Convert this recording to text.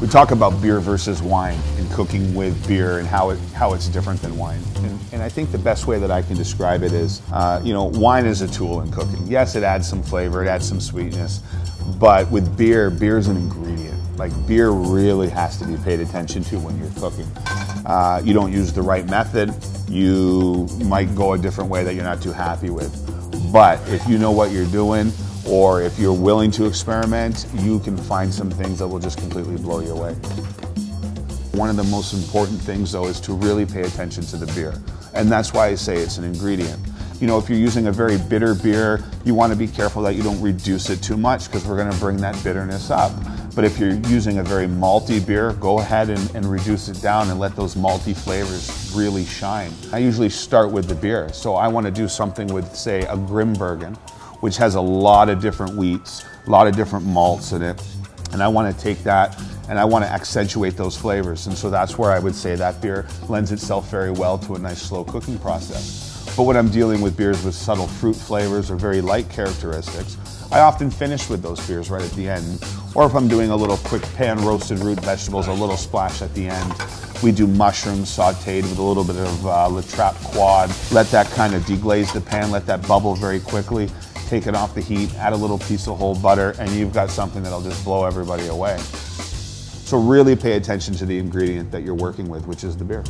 We talk about beer versus wine and cooking with beer and how it's different than wine. And I think the best way that I can describe it is, wine is a tool in cooking. Yes, it adds some flavor, it adds some sweetness, but with beer, beer is an ingredient. Like beer really has to be paid attention to when you're cooking. You don't use the right method, you might go a different way that you're not too happy with. But if you know what you're doing, or if you're willing to experiment, you can find some things that will just completely blow you away. One of the most important things though is to really pay attention to the beer. And that's why I say it's an ingredient. If you're using a very bitter beer, you want to be careful that you don't reduce it too much because we're going to bring that bitterness up. But if you're using a very malty beer, go ahead and reduce it down and let those malty flavors really shine. I usually start with the beer. So I want to do something with, say, a Grimbergen, which has a lot of different wheats, a lot of different malts in it. And I want to take that and I want to accentuate those flavors. And so that's where I would say that beer lends itself very well to a nice slow cooking process. But when I'm dealing with beers with subtle fruit flavors or very light characteristics, I often finish with those beers right at the end. Or if I'm doing a little quick pan roasted root vegetables, a little splash at the end. We do mushrooms sauteed with a little bit of La Trappe quad. Let that kind of deglaze the pan, let that bubble very quickly. Take it off the heat, add a little piece of whole butter, and you've got something that'll just blow everybody away. So really pay attention to the ingredient that you're working with, which is the beer.